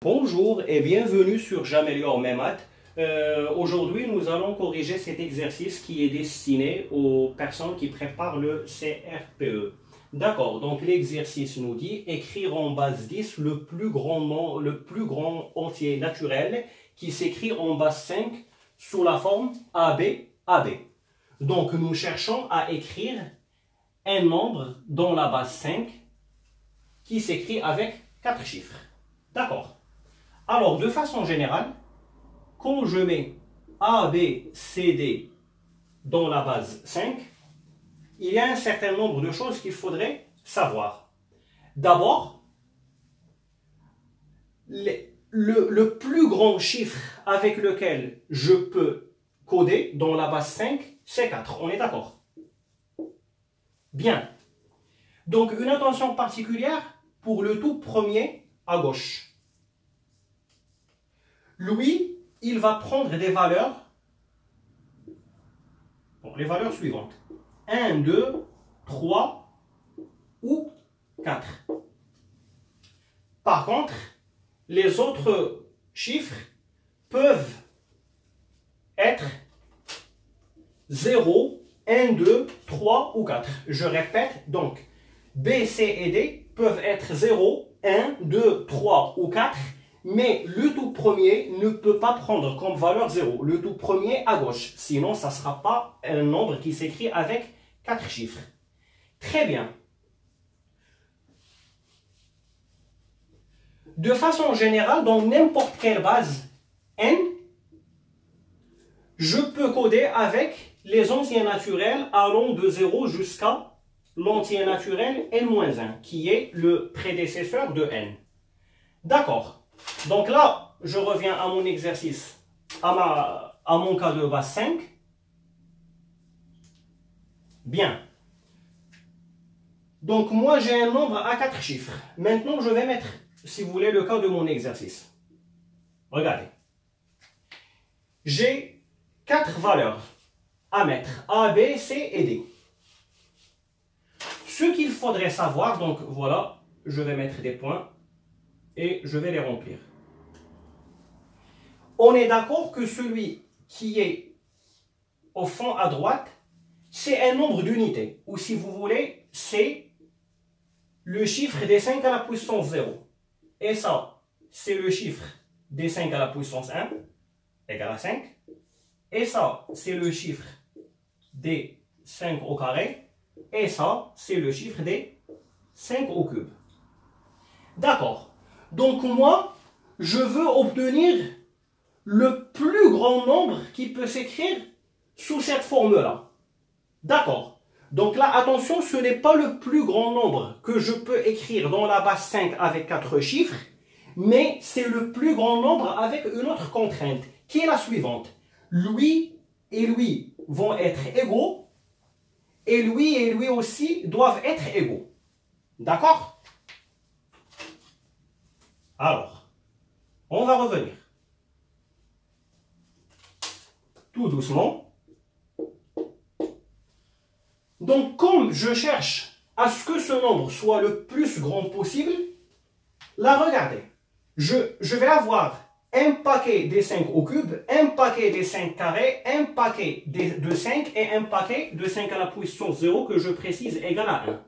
Bonjour et bienvenue sur J'améliore mes maths. Aujourd'hui, nous allons corriger cet exercice qui est destiné aux personnes qui préparent le CRPE. D'accord, donc l'exercice nous dit écrire en base 10 le plus grand entier naturel qui s'écrit en base 5 sous la forme AB. Donc nous cherchons à écrire un nombre dans la base 5 qui s'écrit avec 4 chiffres. D'accord. Alors, de façon générale, quand je mets A, B, C, D dans la base 5, il y a un certain nombre de choses qu'il faudrait savoir. D'abord, le plus grand chiffre avec lequel je peux coder dans la base 5, c'est 4. On est d'accord? Bien. Donc, une attention particulière pour le tout premier à gauche. Lui, il va prendre des valeurs, les valeurs suivantes. 1, 2, 3 ou 4. Par contre, les autres chiffres peuvent être 0, 1, 2, 3 ou 4. Je répète, donc, B, C et D peuvent être 0, 1, 2, 3 ou 4. Mais le tout premier ne peut pas prendre comme valeur 0. Le tout premier à gauche. Sinon, ça ne sera pas un nombre qui s'écrit avec 4 chiffres. Très bien. De façon générale, dans n'importe quelle base n, je peux coder avec les entiers naturels allant de 0 jusqu'à l'entier naturel n-1, qui est le prédécesseur de n. D'accord. Donc là, je reviens à mon exercice, à mon cas de base 5. Bien. Donc moi, j'ai un nombre à 4 chiffres. Maintenant, je vais mettre, si vous voulez, le cas de mon exercice. Regardez. J'ai 4 valeurs à mettre, A, B, C et D. Ce qu'il faudrait savoir, donc voilà, je vais mettre des points et je vais les remplir. On est d'accord que celui qui est au fond à droite, c'est un nombre d'unités. Ou si vous voulez, c'est le chiffre des 5 à la puissance 0. Et ça, c'est le chiffre des 5 à la puissance 1, égal à 5. Et ça, c'est le chiffre des 5 au carré. Et ça, c'est le chiffre des 5 au cube. D'accord. Donc moi, je veux obtenir le plus grand nombre qui peut s'écrire sous cette forme-là. D'accord. Donc là, attention, ce n'est pas le plus grand nombre que je peux écrire dans la base 5 avec 4 chiffres, mais c'est le plus grand nombre avec une autre contrainte, qui est la suivante. Lui et lui vont être égaux, et lui aussi doivent être égaux. D'accord? Alors, on va revenir. Tout doucement. Donc, comme je cherche à ce que ce nombre soit le plus grand possible, là, regardez, je vais avoir un paquet des 5 au cube, un paquet des 5 carrés, un paquet de 5 et un paquet de 5 à la puissance 0 que je précise égal à 1.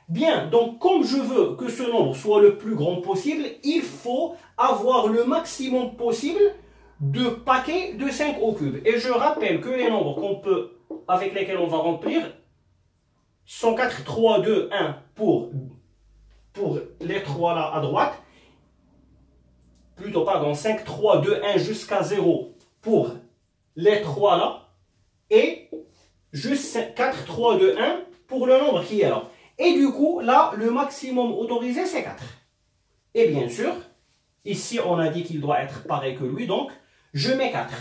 Bien, donc comme je veux que ce nombre soit le plus grand possible, il faut avoir le maximum possible de paquets de 5 au cube. Et je rappelle que les nombres avec lesquels on va remplir sont 4, 3, 2, 1 pour les 3 là à droite. Plutôt, pardon, 5, 3, 2, 1 jusqu'à 0 pour les 3 là. Et juste 4, 3, 2, 1 pour le nombre qui est là. Et du coup, là, le maximum autorisé, c'est 4. Et bien sûr, ici, on a dit qu'il doit être pareil que lui, donc je mets 4.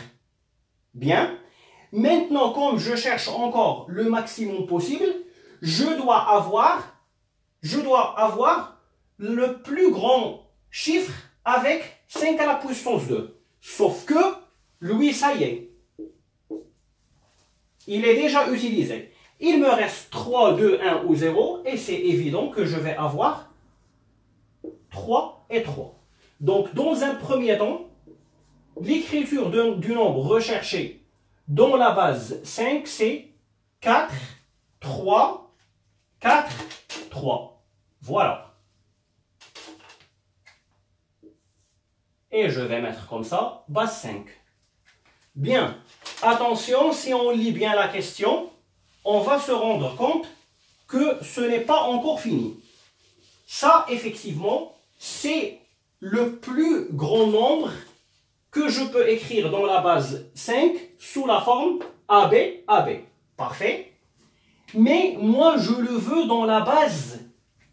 Bien. Maintenant, comme je cherche encore le maximum possible, je dois avoir le plus grand chiffre avec 5 à la puissance 2. Sauf que, lui, ça y est. Il est déjà utilisé. Il me reste 3, 2, 1 ou 0 et c'est évident que je vais avoir 3 et 3. Donc, dans un premier temps, l'écriture du nombre recherché dans la base 5, c'est 4, 3, 4, 3. Voilà. Et je vais mettre comme ça, base 5. Bien. Attention, si on lit bien la question, on va se rendre compte que ce n'est pas encore fini. Ça, effectivement, c'est le plus grand nombre que je peux écrire dans la base 5 sous la forme AB, AB. Parfait. Mais moi, je le veux dans la base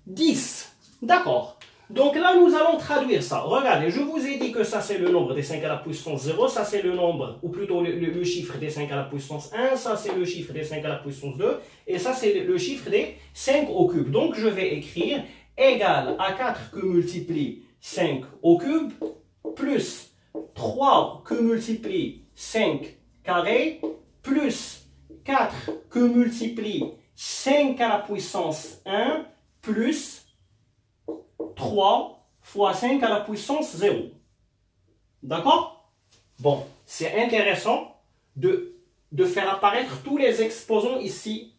10. D'accord. Donc là, nous allons traduire ça. Regardez, je vous ai dit que ça, c'est le nombre des 5 à la puissance 0. Ça, c'est le nombre, ou plutôt le chiffre des 5 à la puissance 1. Ça, c'est le chiffre des 5 à la puissance 2. Et ça, c'est le chiffre des 5 au cube. Donc, je vais écrire égal à 4 que multiplie 5 au cube, plus 3 que multiplie 5 carré, plus 4 que multiplie 5 à la puissance 1, plus 3 fois 5 à la puissance 0. D'accord? Bon, c'est intéressant de faire apparaître tous les exposants ici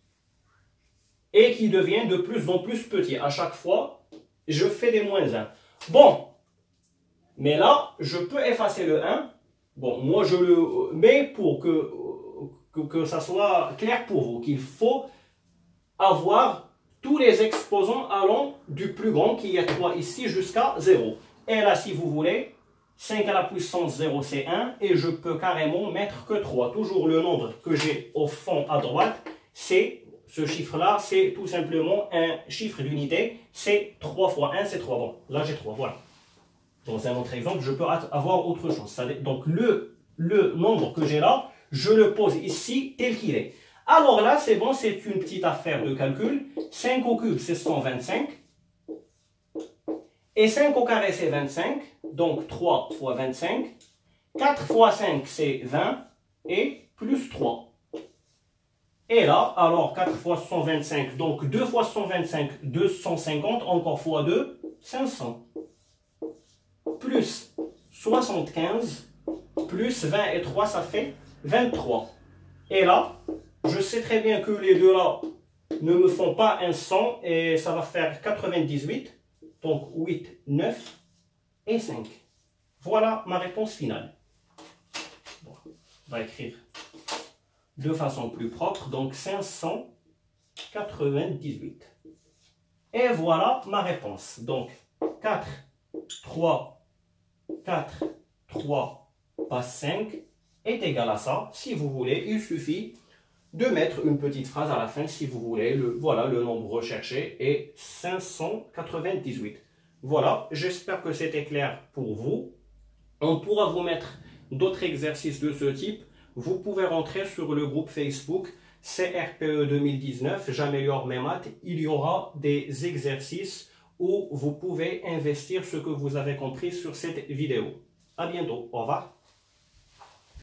et qui deviennent de plus en plus petits. À chaque fois, je fais des moins 1. Bon, mais là, je peux effacer le 1. Bon, moi, je le mets pour que ça soit clair pour vous, qu'il faut avoir tous les exposants allant du plus grand, qui est 3 ici, jusqu'à 0. Et là, si vous voulez, 5 à la puissance 0, c'est 1. Et je peux carrément mettre que 3. Toujours le nombre que j'ai au fond à droite, c'est ce chiffre-là, c'est tout simplement un chiffre d'unité. C'est 3 fois 1, c'est 3. Bon, là, j'ai 3, voilà. Dans un autre exemple, je peux avoir autre chose. Donc, le nombre que j'ai là, je le pose ici tel qu'il est. Alors là, c'est bon, c'est une petite affaire de calcul. 5 au cube, c'est 125. Et 5 au carré, c'est 25. Donc, 3 fois 25. 4 fois 5, c'est 20. Et plus 3. Et là, alors 4 fois 125, donc 2 fois 125, 250. Encore fois 2, 500. Plus 75, plus 20 et 3, ça fait 23. Et là, je sais très bien que les deux là ne me font pas un 100 et ça va faire 98. Donc 8, 9 et 5. Voilà ma réponse finale. Bon, on va écrire de façon plus propre. Donc 598. Et voilà ma réponse. Donc 4, 3, 4, 3, pas 5 est égal à ça. Si vous voulez, il suffit de mettre une petite phrase à la fin si vous voulez. Voilà, le nombre recherché est 598. Voilà, j'espère que c'était clair pour vous. On pourra vous mettre d'autres exercices de ce type. Vous pouvez rentrer sur le groupe Facebook CRPE 2019, j'améliore mes maths. Il y aura des exercices où vous pouvez investir ce que vous avez compris sur cette vidéo. À bientôt, au revoir.